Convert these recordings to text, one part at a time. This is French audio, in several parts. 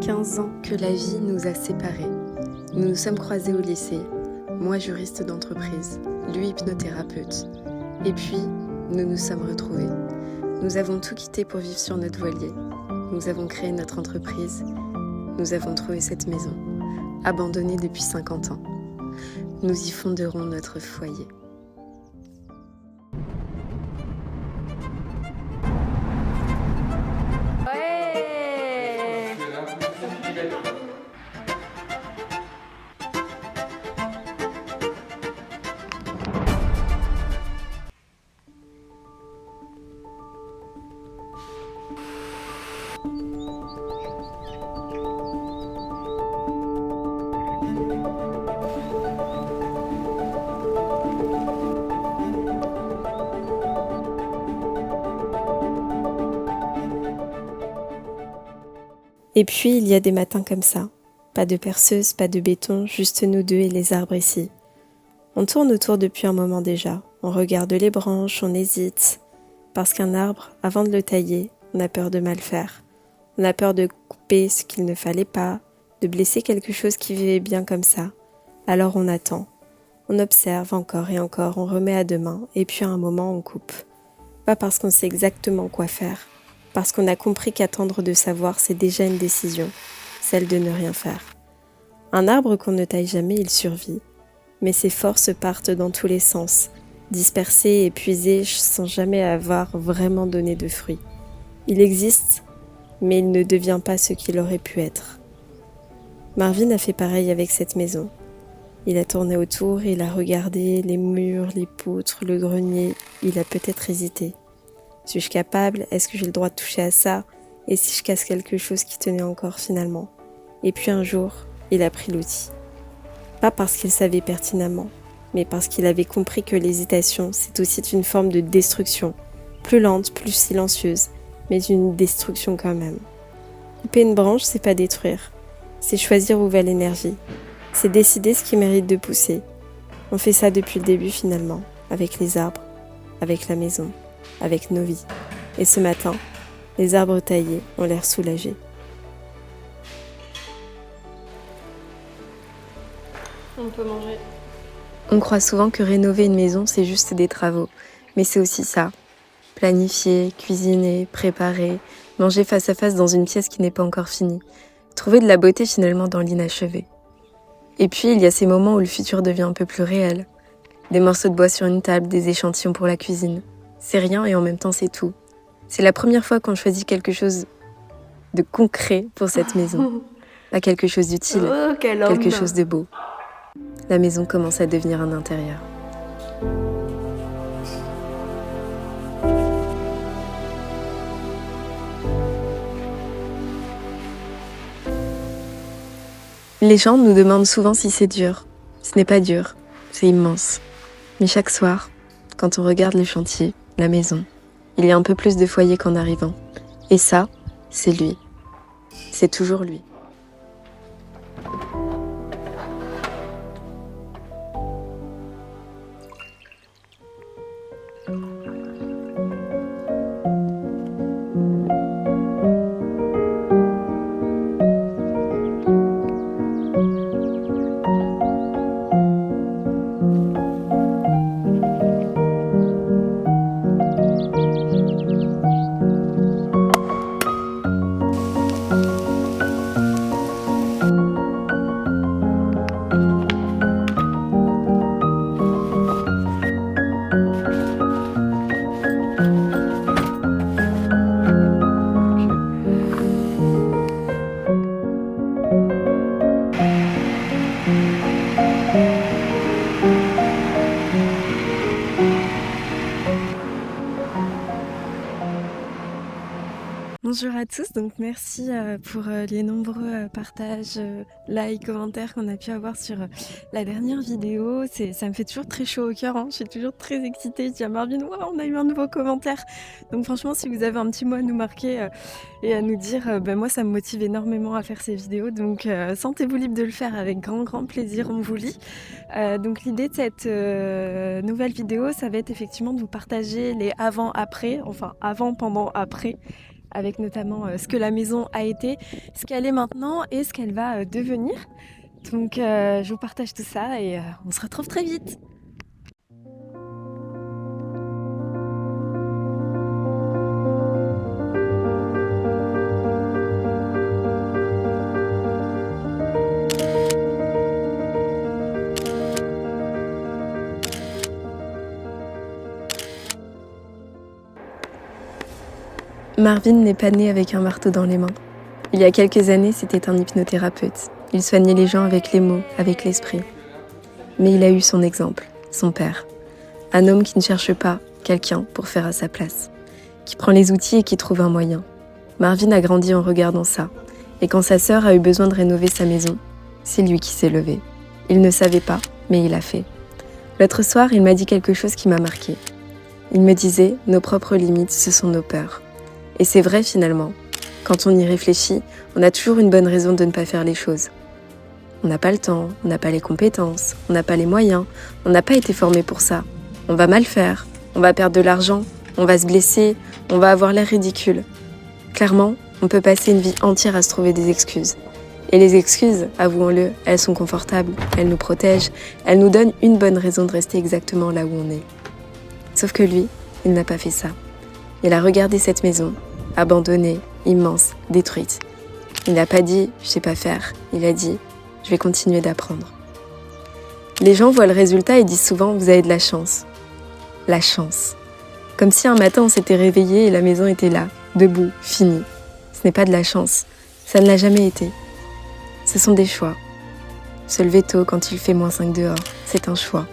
15 ans que la vie nous a séparés. Nous nous sommes croisés au lycée, moi juriste d'entreprise, lui hypnothérapeute. Et puis, nous nous sommes retrouvés. Nous avons tout quitté pour vivre sur notre voilier. Nous avons créé notre entreprise. Nous avons trouvé cette maison, abandonnée depuis 50 ans. Nous y fonderons notre foyer. Et puis, il y a des matins comme ça. Pas de perceuse, pas de béton, juste nous deux et les arbres ici. On tourne autour depuis un moment déjà. On regarde les branches, on hésite. Parce qu'un arbre, avant de le tailler, on a peur de mal faire. On a peur de couper ce qu'il ne fallait pas, de blesser quelque chose qui vivait bien comme ça. Alors on attend. On observe encore et encore, on remet à demain, et puis à un moment on coupe. Pas parce qu'on sait exactement quoi faire. Parce qu'on a compris qu'attendre de savoir, c'est déjà une décision, celle de ne rien faire. Un arbre qu'on ne taille jamais, il survit. Mais ses forces partent dans tous les sens, dispersées, épuisées, sans jamais avoir vraiment donné de fruits. Il existe, mais il ne devient pas ce qu'il aurait pu être. Marvin a fait pareil avec cette maison. Il a tourné autour, il a regardé les murs, les poutres, le grenier, il a peut-être hésité. Suis-je capable? Est-ce que j'ai le droit de toucher à ça? Et si je casse quelque chose qui tenait encore finalement? Et puis un jour, il a pris l'outil. Pas parce qu'il savait pertinemment, mais parce qu'il avait compris que l'hésitation, c'est aussi une forme de destruction, plus lente, plus silencieuse, mais une destruction quand même. Couper une branche, c'est pas détruire, c'est choisir où va l'énergie, c'est décider ce qui mérite de pousser. On fait ça depuis le début finalement, avec les arbres, avec la maison, avec nos vies. Et ce matin, les arbres taillés ont l'air soulagés. On peut manger. On croit souvent que rénover une maison, c'est juste des travaux. Mais c'est aussi ça. Planifier, cuisiner, préparer, manger face à face dans une pièce qui n'est pas encore finie. Trouver de la beauté finalement dans l'inachevé. Et puis, il y a ces moments où le futur devient un peu plus réel. Des morceaux de bois sur une table, des échantillons pour la cuisine. C'est rien et en même temps c'est tout. C'est la première fois qu'on choisit quelque chose de concret pour cette maison. Pas quelque chose d'utile, quelque chose de beau. La maison commence à devenir un intérieur. Les gens nous demandent souvent si c'est dur. Ce n'est pas dur, c'est immense. Mais chaque soir, quand on regarde le chantier, la maison, il y a un peu plus de foyer qu'en arrivant. Et ça, c'est lui. C'est toujours lui. Bonjour à tous, donc merci pour les nombreux partages, likes, commentaires qu'on a pu avoir sur la dernière vidéo. Ça me fait toujours très chaud au cœur, hein. Je suis toujours très excitée. Je dis à Marvin, wow, on a eu un nouveau commentaire. Donc franchement, si vous avez un petit mot à nous marquer et à nous dire, moi ça me motive énormément à faire ces vidéos. Donc sentez-vous libre de le faire avec grand plaisir, on vous lit. Donc l'idée de cette nouvelle vidéo, ça va être effectivement de vous partager les avant-après, enfin avant, pendant, après. avec notamment ce que la maison a été, ce qu'elle est maintenant et ce qu'elle va devenir. Donc je vous partage tout ça et on se retrouve très vite. Marvin n'est pas né avec un marteau dans les mains. Il y a quelques années, c'était un hypnothérapeute. Il soignait les gens avec les mots, avec l'esprit. Mais il a eu son exemple, son père. Un homme qui ne cherche pas quelqu'un pour faire à sa place, qui prend les outils et qui trouve un moyen. Marvin a grandi en regardant ça. Et quand sa sœur a eu besoin de rénover sa maison, c'est lui qui s'est levé. Il ne savait pas, mais il a fait. L'autre soir, il m'a dit quelque chose qui m'a marqué. Il me disait, nos propres limites, ce sont nos peurs. Et c'est vrai finalement. Quand on y réfléchit, on a toujours une bonne raison de ne pas faire les choses. On n'a pas le temps, on n'a pas les compétences, on n'a pas les moyens, on n'a pas été formé pour ça. On va mal faire, on va perdre de l'argent, on va se blesser, on va avoir l'air ridicule. Clairement, on peut passer une vie entière à se trouver des excuses. Et les excuses, avouons-le, elles sont confortables, elles nous protègent, elles nous donnent une bonne raison de rester exactement là où on est. Sauf que lui, il n'a pas fait ça. Il a regardé cette maison, abandonnée, immense, détruite. Il n'a pas dit « je sais pas faire », il a dit « je vais continuer d'apprendre ». Les gens voient le résultat et disent souvent « vous avez de la chance ». La chance. Comme si un matin on s'était réveillé et la maison était là, debout, finie. Ce n'est pas de la chance, ça ne l'a jamais été. Ce sont des choix. Se lever tôt quand il fait -5 dehors, c'est un choix.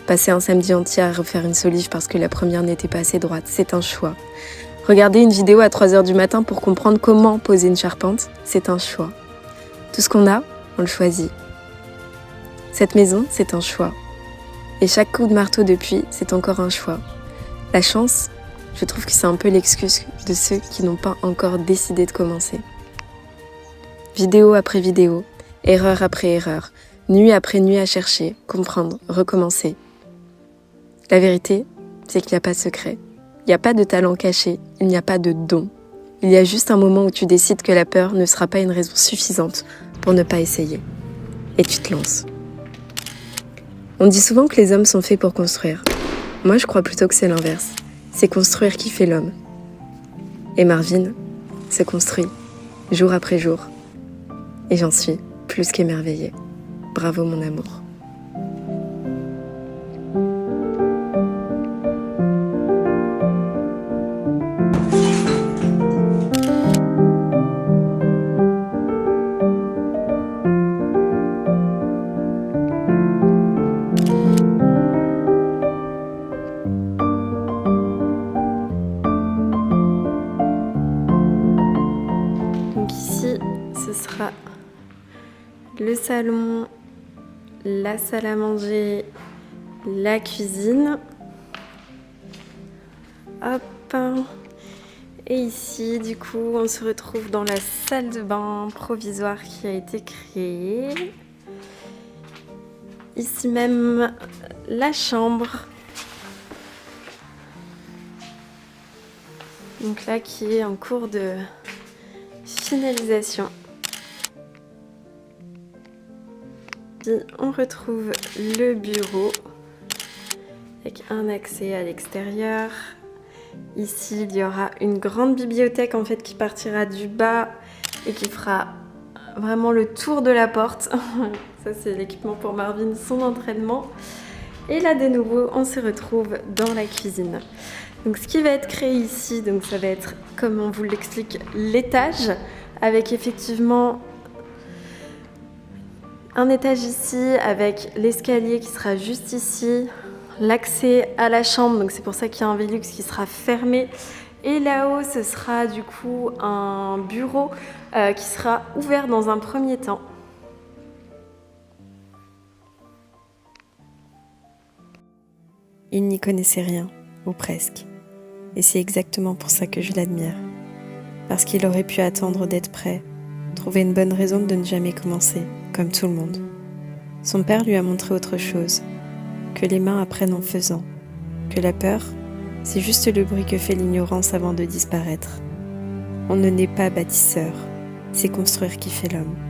Passer un samedi entier à refaire une solive parce que la première n'était pas assez droite, c'est un choix. Regarder une vidéo à 3h du matin pour comprendre comment poser une charpente, c'est un choix. Tout ce qu'on a, on le choisit. Cette maison, c'est un choix. Et chaque coup de marteau depuis, c'est encore un choix. La chance, je trouve que c'est un peu l'excuse de ceux qui n'ont pas encore décidé de commencer. Vidéo après vidéo, erreur après erreur, nuit après nuit à chercher, comprendre, recommencer. La vérité, c'est qu'il n'y a pas de secret. Il n'y a pas de talent caché, il n'y a pas de don. Il y a juste un moment où tu décides que la peur ne sera pas une raison suffisante pour ne pas essayer. Et tu te lances. On dit souvent que les hommes sont faits pour construire. Moi, je crois plutôt que c'est l'inverse. C'est construire qui fait l'homme. Et Marvin se construit, jour après jour. Et j'en suis plus qu'émerveillée. Bravo mon amour. Donc ici, ce sera le salon, la salle à manger, la cuisine. Hop. Et ici, du coup, on se retrouve dans la salle de bain provisoire qui a été créée. Ici même, la chambre. Donc là, qui est en cours de finalisation. Puis on retrouve le bureau avec un accès à l'extérieur. Ici, il y aura une grande bibliothèque en fait qui partira du bas et qui fera vraiment le tour de la porte. Ça, c'est l'équipement pour Marvin, son entraînement. Et là, de nouveau, on se retrouve dans la cuisine. Donc, ce qui va être créé ici, donc ça va être, comme on vous l'explique, l'étage, avec effectivement un étage ici, avec l'escalier qui sera juste ici, l'accès à la chambre, donc c'est pour ça qu'il y a un Velux qui sera fermé. Et là-haut, ce sera du coup un bureau qui sera ouvert dans un premier temps. Il n'y connaissait rien, ou presque. Et c'est exactement pour ça que je l'admire. Parce qu'il aurait pu attendre d'être prêt, trouver une bonne raison de ne jamais commencer, comme tout le monde. Son père lui a montré autre chose, que les mains apprennent en faisant, que la peur, c'est juste le bruit que fait l'ignorance avant de disparaître. On ne naît pas bâtisseur, c'est construire qui fait l'homme.